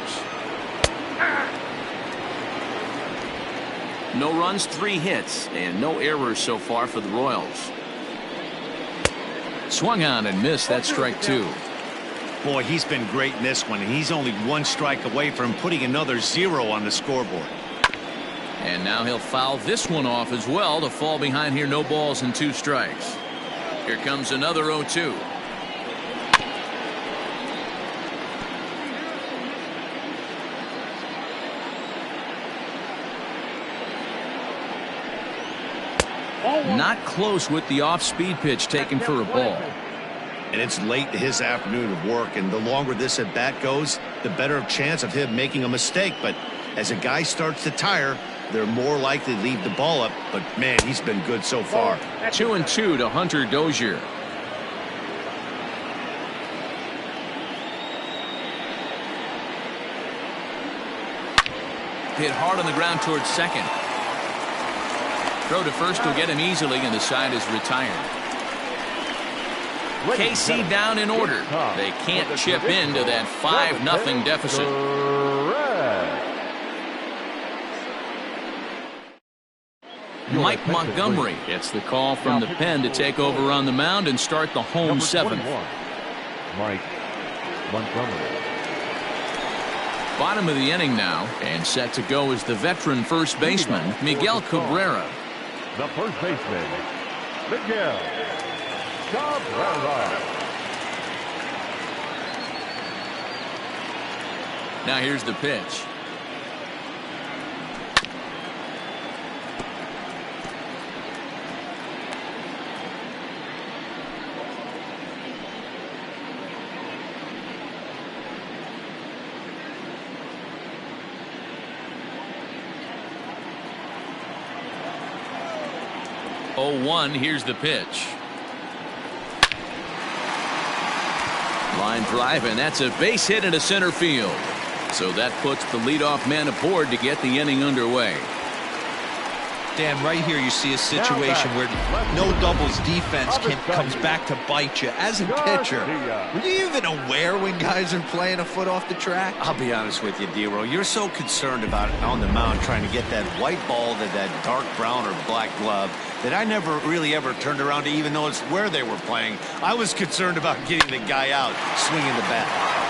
No runs, 3 hits, and no errors so far for the Royals. Swung on and missed. That's strike 2. Boy, he's been great in this one. He's only 1 strike away from putting another 0 on the scoreboard. And now he'll foul this one off as well to fall behind here. No balls and 2 strikes. Here comes another 0-2. Not close with the off-speed pitch taken for a ball. And it's late in his afternoon of work, and the longer this at bat goes, the better chance of him making a mistake. But as a guy starts to tire, they're more likely to leave the ball up. But man, he's been good so far. 2-2 to Hunter Dozier. Hit hard on the ground towards second. Throw to first will get him easily, and the side is retired. KC down in order. They can't chip into that 5-0 deficit. Mike Montgomery gets the call from the pen to take over on the mound and start the home seventh. Mike Montgomery. Bottom of the inning now, and set to go is the veteran first baseman, Miguel Cabrera. The first baseman, Miguel Cabrera. Now here's the pitch. Here's the pitch. Line drive, and that's a base hit into center field. So that puts the leadoff man aboard to get the inning underway. Dan, right here you see a situation where no doubles defense comes back to bite you. As a pitcher, were you even aware when guys are playing a foot off the track? I'll be honest with you, D-Roll. You're so concerned about it on the mound trying to get that white ball to that dark brown or black glove that I never really ever turned around to even notice where they were playing. I was concerned about getting the guy out, swinging the bat.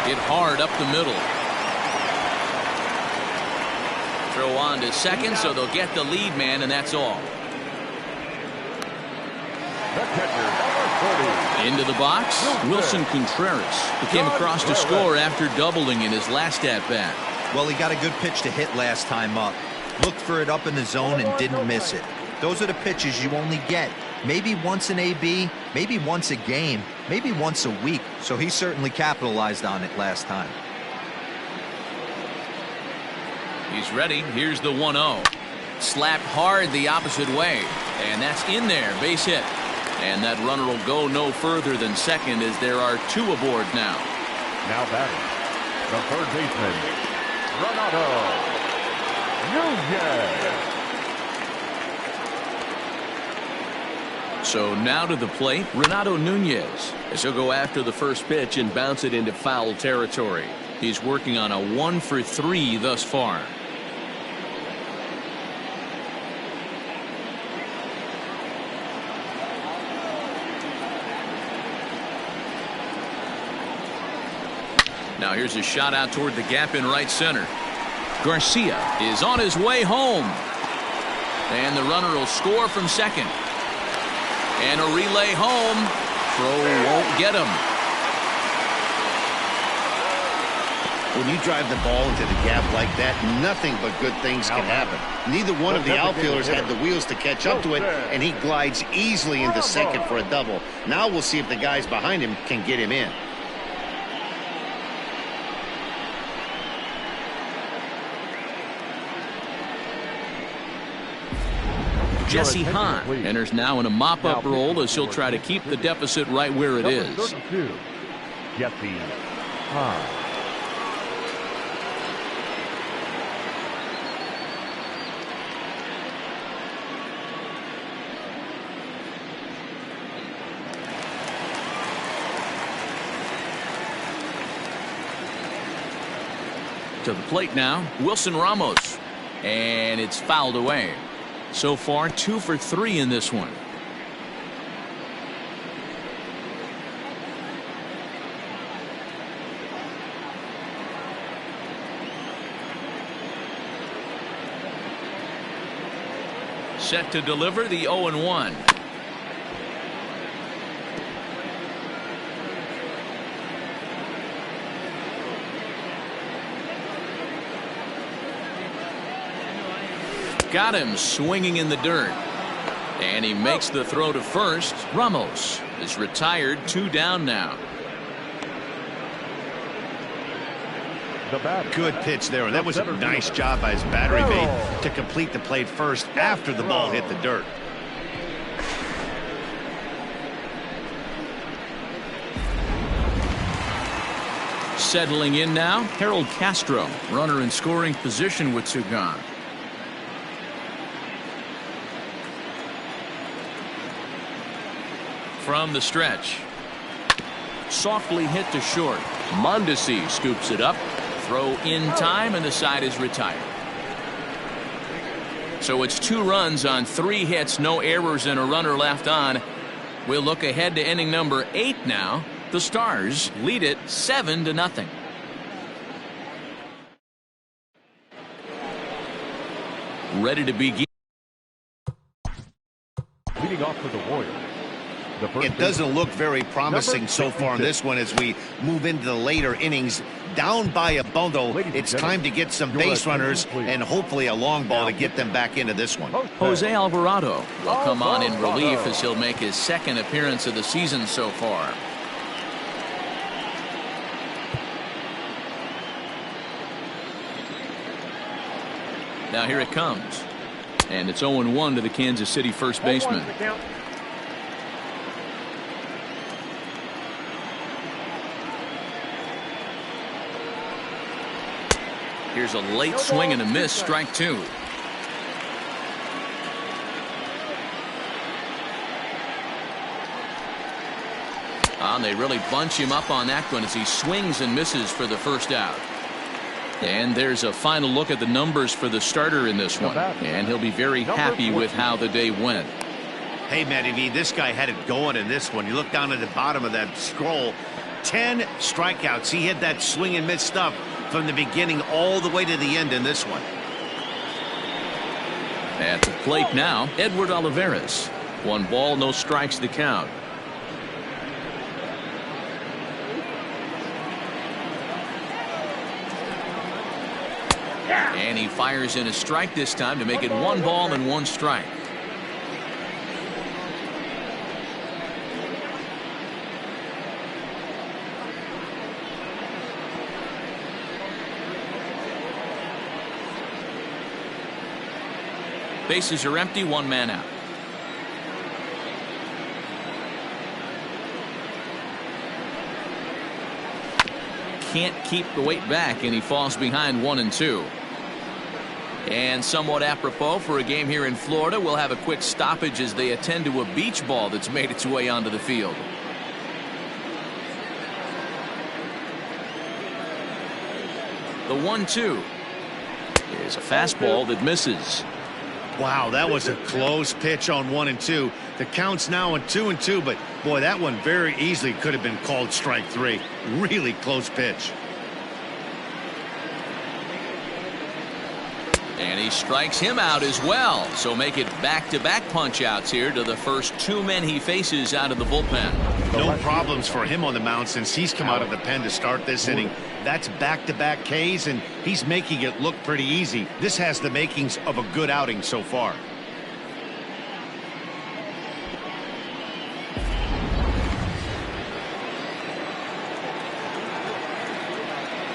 Hit hard up the middle. Throw on to second, so they'll get the lead man, and that's all. Into the box, Wilson Contreras, who came across to score after doubling in his last at-bat. Well, he got a good pitch to hit last time up. Looked for it up in the zone and didn't miss it. Those are the pitches you only get. Maybe once an AB, maybe once a game, maybe once a week. So he certainly capitalized on it last time. He's ready. Here's the 1-0. Slapped hard the opposite way. And that's in there. Base hit. And that runner will go no further than second as there are two aboard now. Now batting, the third baseman, Renato Nunez. So now to the plate, Renato Nunez, as he'll go after the first pitch and bounce it into foul territory. He's working on a 1-for-3 thus far. Now here's a shot out toward the gap in right center. Garcia is on his way home. And the runner will score from second. And a relay home. Throw won't get him. When you drive the ball into the gap like that, nothing but good things can happen. Neither one of the outfielders had the wheels to catch up to it, and he glides easily into second for a double. Now we'll see if the guys behind him can get him in. Jesse Hahn enters now in a mop-up role as he'll try to keep the deficit right where it is. Jesse Hahn. To the plate now, Wilson Ramos. And it's fouled away. So far, 2 for 3 in this one. Set to deliver the 0-1. Got him swinging in the dirt. And he makes the throw to first. Ramos is retired, 2 down now. Good pitch there, and that was a nice job by his battery mate to complete the play first after the ball hit the dirt. Settling in now, Harold Castro, runner in scoring position with 2 gone. From the stretch. Softly hit to short. Mondesi scoops it up. Throw in time, and the side is retired. So it's 2 runs on 3 hits, no errors, and a runner left on. We'll look ahead to inning number 8 now. The Stars lead it 7-0. Ready to begin. Leading off for the Warriors. It doesn't look very promising so far in this one as we move into the later innings. Down by a bundle, it's time to get some base runners and hopefully a long ball to get them back into this one. Jose Alvarado will come on in relief as he'll make his 2nd appearance of the season so far. Now here it comes. And it's 0-1 to the Kansas City first baseman. Here's a late swing and a miss, strike 2. And they really bunch him up on that one as he swings and misses for the first out. And there's a final look at the numbers for the starter in this one. And he'll be very happy with how the day went. Hey, Matty V, this guy had it going in this one. You look down at the bottom of that scroll. 10 strikeouts. He had that swing and miss stuff from the beginning all the way to the end in this one. At the plate now, Edward Olivares. 1 ball, no strikes to count. And he fires in a strike this time to make it 1 ball and 1 strike. Bases are empty, 1 man out. Can't keep the weight back, and he falls behind 1-2. And somewhat apropos for a game here in Florida, we'll have a quick stoppage as they attend to a beach ball that's made its way onto the field. The 1-2 is a fastball that misses. Wow, that was a close pitch on 1-2. The count's now on 2-2, but boy, that one very easily could have been called strike 3. Really close pitch. And he strikes him out as well. So make it back-to-back punch-outs here to the first 2 men he faces out of the bullpen. No problems for him on the mound since he's come out of the pen to start this inning. That's back-to-back Ks, and he's making it look pretty easy. This has the makings of a good outing so far.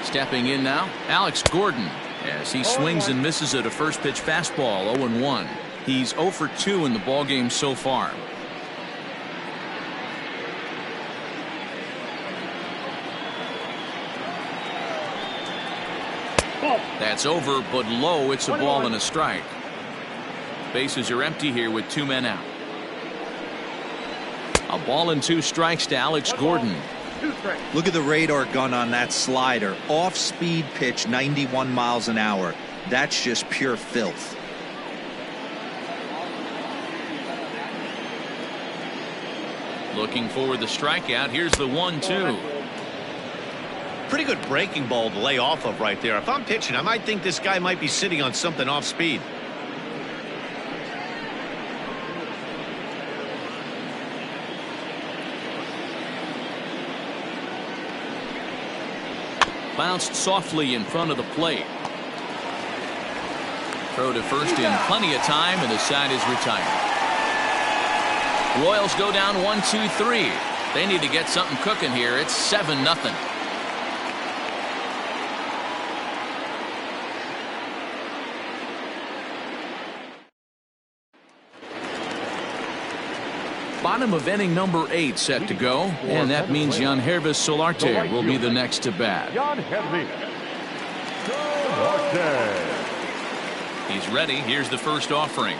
Stepping in now, Alex Gordon, as he swings and misses at a first pitch fastball, 0-1. He's 0 for 2 in the ballgame so far. That's over, but low. It's a ball and a strike. Bases are empty here with 2 men out. A ball and 2 strikes to Alex Gordon. Look at the radar gun on that slider. Off-speed pitch, 91 miles an hour. That's just pure filth. Looking for the strikeout. Here's the 1-2. Pretty good breaking ball to lay off of right there. If I'm pitching, I might think this guy might be sitting on something off speed. Bounced softly in front of the plate. Throw to first in plenty of time, and the side is retired. Royals go down 1-2-3. They need to get something cooking here. It's 7-0. Bottom of inning number 8 set to go, and that means Jan Hervis Solarte will be the next to bat. Jan Hervis Solarte. He's ready. Here's the first offering.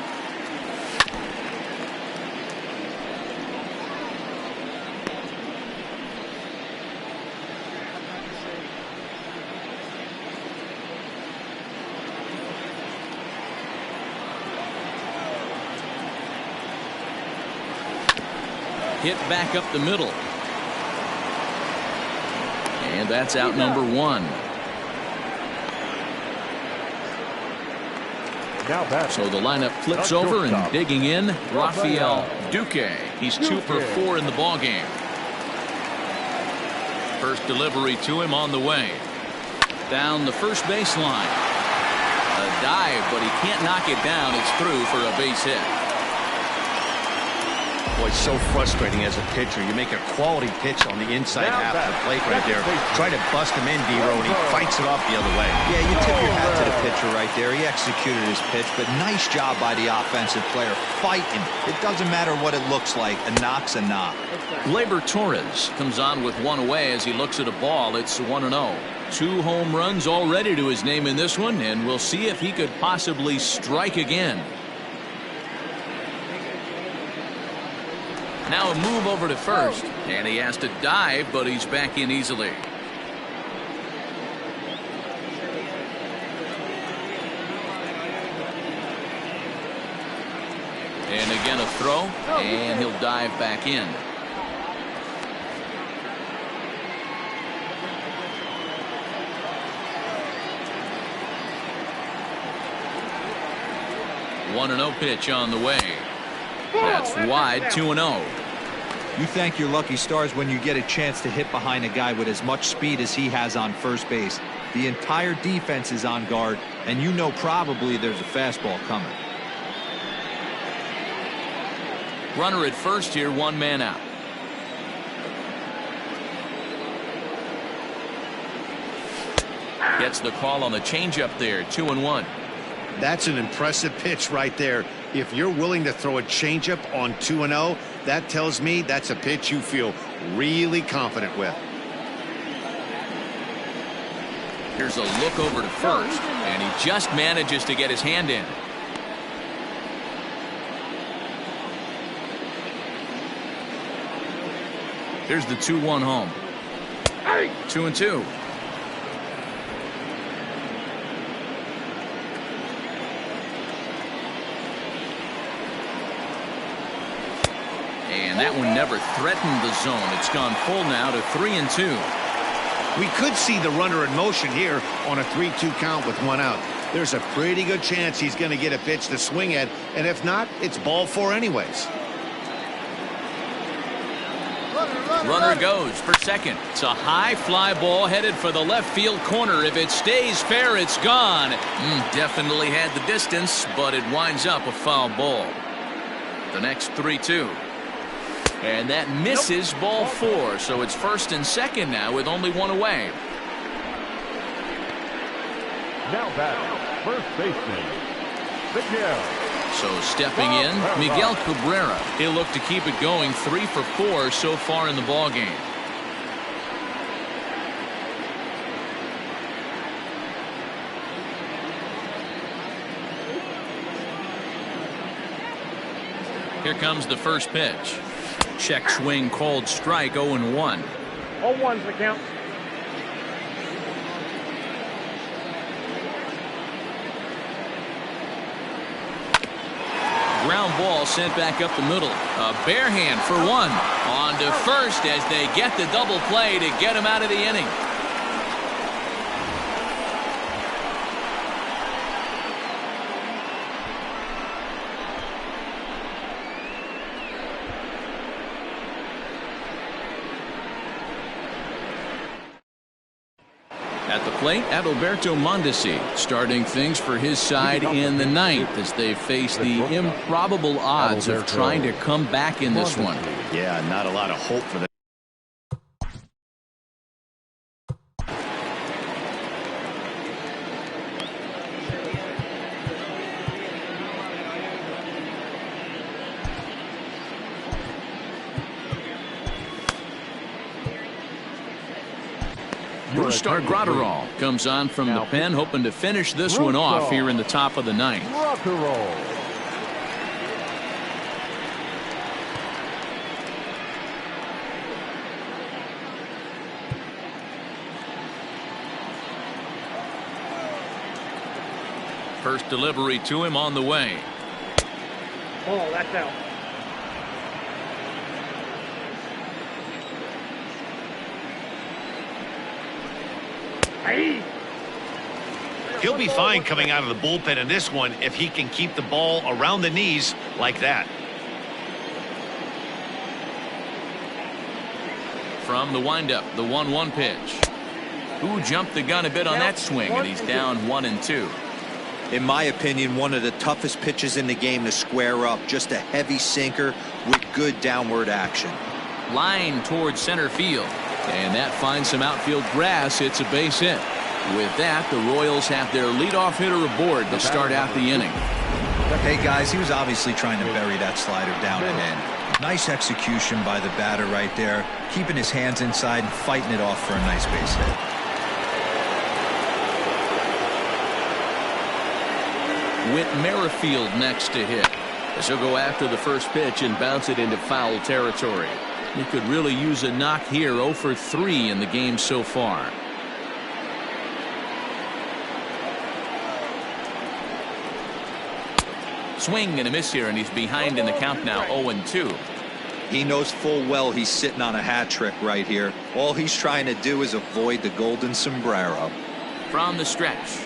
Hit back up the middle. And that's out number 1. So the lineup flips over, and digging in, Rafael Duque. He's 2 for 4 in the ballgame. First delivery to him on the way. Down the first baseline. A dive, but he can't knock it down. It's through for a base hit. Boy, it's so frustrating as a pitcher. You make a quality pitch on the inside half of the plate right there. Try to bust him in, D-Row, and he fights it off the other way. Yeah, you tip your hat to the pitcher right there. He executed his pitch, but nice job by the offensive player fighting. It doesn't matter what it looks like. A knock's a knock. Gleyber Torres comes on with 1 away as he looks at a ball. It's 1-0. 2 home runs already to his name in this one, and we'll see if he could possibly strike again. Now a move over to first, and he has to dive, but he's back in easily. And again a throw, and he'll dive back in. One 1-0 pitch on the way. That's wide. 2-0. You thank your lucky stars when you get a chance to hit behind a guy with as much speed as he has on first base. The entire defense is on guard, and you know probably there's a fastball coming. Runner at first here, 1 man out. Gets the call on the changeup there. 2-1. That's an impressive pitch right there. If you're willing to throw a changeup on 2-0, that tells me that's a pitch you feel really confident with. Here's a look over to first, and he just manages to get his hand in. Here's the 2-1 home. 2-2. And that one never threatened the zone. It's gone full now to 3-2. We could see the runner in motion here on a 3-2 count with 1 out. There's a pretty good chance he's going to get a pitch to swing at, and if not, it's ball 4 anyways. Runner goes for second. It's a high fly ball headed for the left field corner. If it stays fair, it's gone. Definitely had the distance, but it winds up a foul ball. The next 3-2. And that misses ball 4, so it's first and second now with only 1 away. Now batting, first baseman, Miguel. So stepping in, Miguel Cabrera. He'll look to keep it going. 3 for 4 so far in the ball game. Here comes the first pitch. Check swing, called strike. 0-1. 0-1's the count. Ground ball sent back up the middle. A bare hand for 1. On to first as they get the double play to get him out of the inning. At the plate, Adalberto Mondesi starting things for his side in the ninth as they face the improbable odds of trying to come back in this one. Yeah, not a lot of hope for them. Brustar Graterol comes on from the pen, hoping to finish this one off here in the top of the ninth. First delivery to him on the way. Oh, that's out. He'll be fine coming out of the bullpen in this one if he can keep the ball around the knees like that. From the windup, the 1-1 pitch. Who jumped the gun a bit on that swing, and he's down 1-2. In my opinion, one of the toughest pitches in the game to square up. Just a heavy sinker with good downward action. Line towards center field, and that finds some outfield grass. It's a base hit. With that, the Royals have their leadoff hitter aboard to start out the inning. Hey guys, he was obviously trying to bury that slider down and in. Nice execution by the batter right there, keeping his hands inside and fighting it off for a nice base hit. Whit Merrifield next to hit, as he'll go after the first pitch and bounce it into foul territory. He could really use a knock here. 0 for 3 in the game so far. Swing and a miss here, and he's behind in the count now. 0-2. He knows full well he's sitting on a hat trick right here. All he's trying to do is avoid the golden sombrero. From the stretch,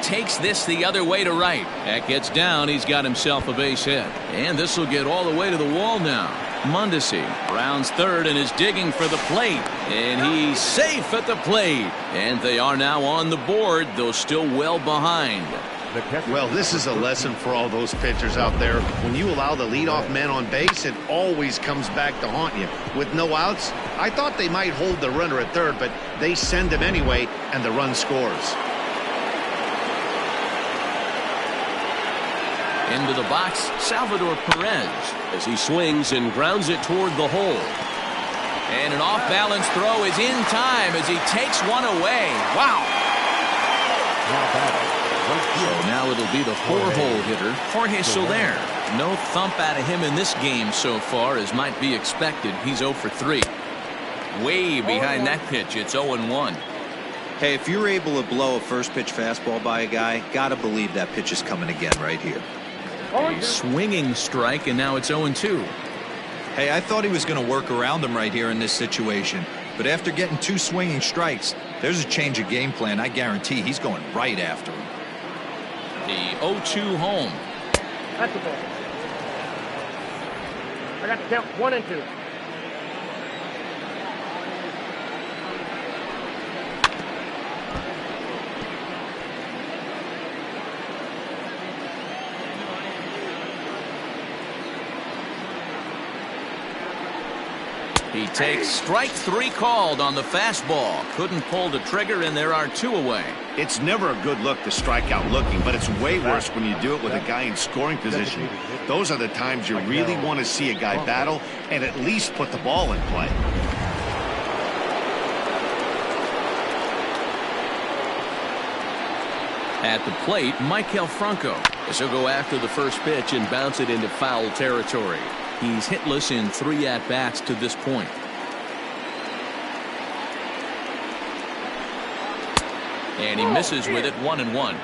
takes this the other way to right. That gets down. He's got himself a base hit, and this will get all the way to the wall now. Mondesi rounds third and is digging for the plate, and he's safe at the plate. And they are now on the board, though still well behind. Well, this is a lesson for all those pitchers out there. When you allow the leadoff man on base, it always comes back to haunt you. With no outs, I thought they might hold the runner at third, but they send him anyway, and the run scores. Into the box, Salvador Perez, as he swings and grounds it toward the hole. And an off-balance throw is in time as he takes one away. Wow! So now it'll be the 4-hole hitter, Jorge Soler. No thump out of him in this game so far, as might be expected. He's 0 for 3. Way behind that pitch, it's 0-1. Hey, if you're able to blow a first pitch fastball by a guy, gotta believe that pitch is coming again right here. A swinging strike, and now it's 0-2. Hey, I thought he was going to work around him right here in this situation. But after getting 2 swinging strikes, there's a change of game plan. I guarantee he's going right after him. The 0-2 home. That's the ball. I got to count 1 and 2. He takes strike 3 called on the fastball. Couldn't pull the trigger, and there are 2 away. It's never a good look to strike out looking, but it's way worse when you do it with a guy in scoring position. Those are the times you really want to see a guy battle and at least put the ball in play. At the plate, Maikel Franco, as he'll go after the first pitch and bounce it into foul territory. He's hitless in 3 at-bats to this point. And he misses with it, 1-1.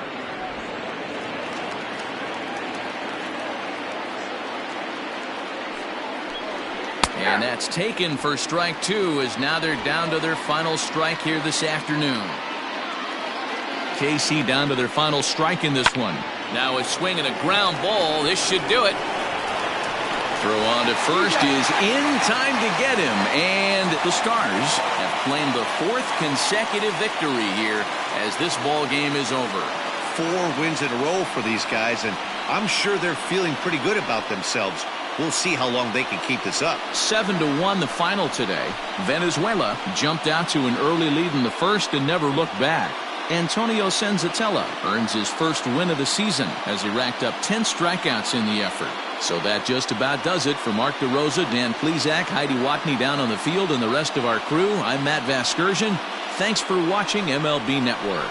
And that's taken for strike 2, as now they're down to their final strike here this afternoon. KC down to their final strike in this one. Now a swing and a ground ball. This should do it. Throw on to first is in time to get him, and the Stars have claimed the 4th consecutive victory here as this ball game is over. 4 wins in a row for these guys, and I'm sure they're feeling pretty good about themselves. We'll see how long they can keep this up. 7-1 the final today. Venezuela jumped out to an early lead in the first and never looked back. Antonio Senzatella earns his first win of the season as he racked up 10 strikeouts in the effort. So that just about does it. For Mark DeRosa, Dan Plesac, Heidi Watney down on the field, and the rest of our crew, I'm Matt Vasgersian. Thanks for watching MLB Network.